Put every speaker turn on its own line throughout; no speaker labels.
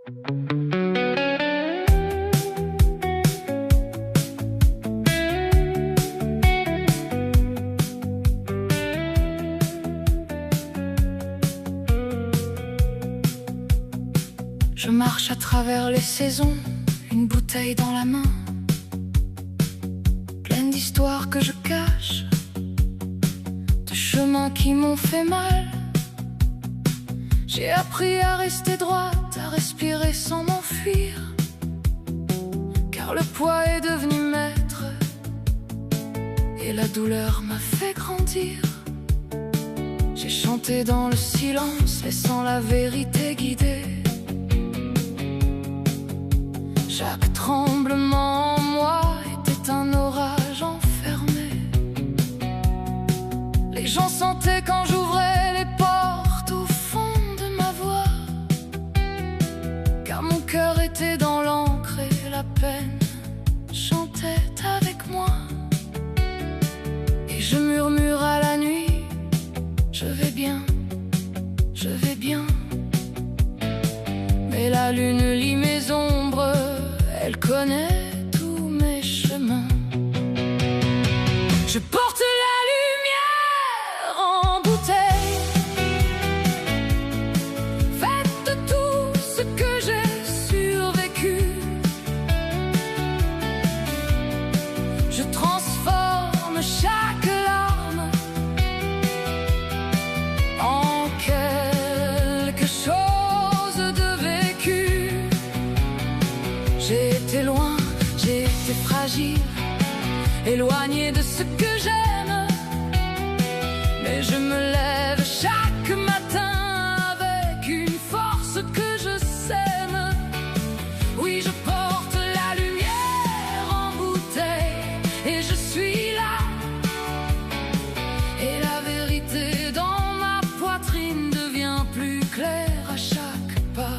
Je marche à travers les saisons, une bouteille dans la main, pleine d'histoires que je cache, de chemins qui m'ont fait mal. J'ai appris à rester droite, à respirer sans m'enfuir, car le poids est devenu maître, et la douleur m'a fait grandir. J'ai chanté dans le silence, laissant la vérité guider. Chaque tremblement en moi était un orage enfermé. Les gens sentaient quand j'ouvrais les portes au fond de ma voix, car mon cœur était dans l'encre et la peine chantait avec moi. Et je murmure à la nuit, je vais bien, je vais bien. Mais la lune lit mes ombres, elle connaît tous mes chemins. Je porte la lumière en bouteille, faite de tout ce que j'ai survécu. Je transforme chaque larme en quelque chose de vécu. J'ai été loin, j'ai été fragile, éloigné de ce que j'aime, mais je me lève chaque matin avec une force que je sème. Oui, je porte la lumière en bouteille et je suis là. Et la vérité dans ma poitrine devient plus claire à chaque pas.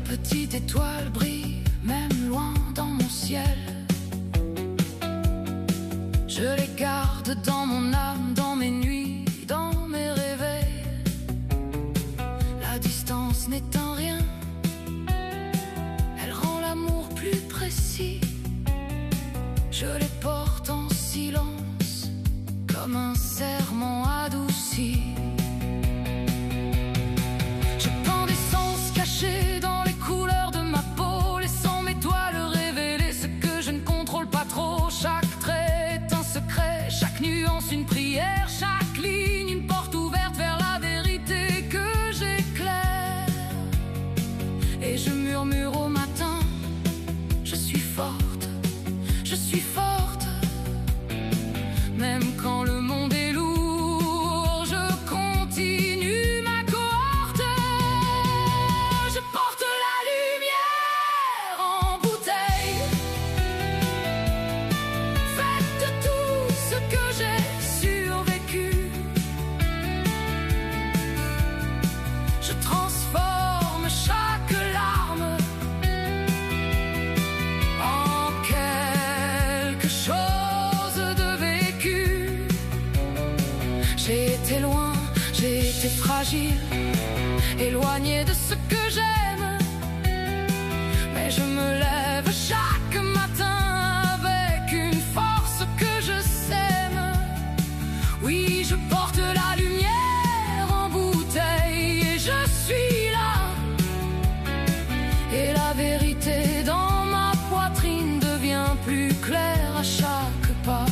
Petite étoile brille, même loin dans mon ciel. Je les garde dans mon âme, dans mes nuits, dans mes réveils. La distance n'est un rien, elle rend l'amour plus précis. Je les porte en silence, comme un serment adouci. Je prends des sens cachés dans les couleurs de ma peau, laissant mes toiles révéler ce que je ne contrôle pas trop. Chaque trait est un secret, chaque nuance une prière, chaque ligne une porte ouverte vers la vérité que j'éclaire. Et je murmure au matin, je suis forte, je suis forte. Même quand le monde est lourd, je continue ma cohorte. Je porte la lumière en bouteille, faite de tout ce que j'ai survécu. Je transforme chaque larme en quelque chose de vécu. J'ai été loin, j'ai été fragile, éloigné de ce que j'aime, mais je me lève chaque matin avec une force que je sème. Oui, je porte la lumière en bouteille et je suis là. Et la vérité dans ma poitrine devient plus claire à chaque pas.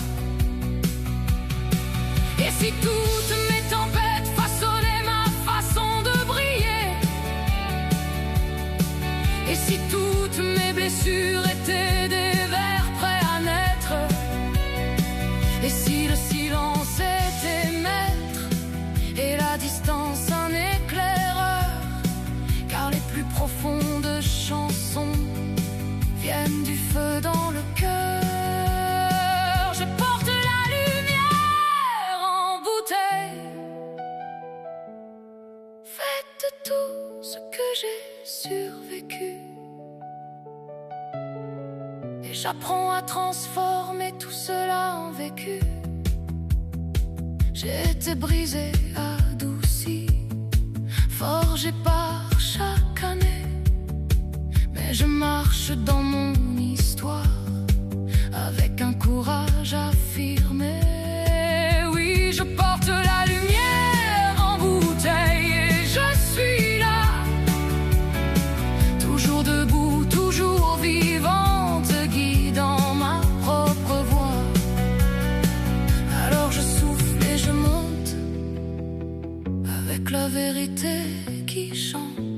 Et si toutes mes tempêtes façonnaient ma façon de briller, et si toutes mes blessures étaient des vers prêts à naître, et si le silence était maître et la distance un éclaireur, car les plus profondes chansons viennent du feu dans le cœur. Je porte la lumière en bouteille, faite de tout ce que j'ai survécu. Et j'apprends à transformer tout cela en vécu. J'ai été brisé, adouci, forgé forgé par chaque année, mais je marche dans mon histoire avec un courage affirmé. Oui, je porte la lumière en bouteille et je suis là, toujours debout, toujours vivante, guidant ma propre voie. Alors je souffle et je monte avec la vérité qui chante.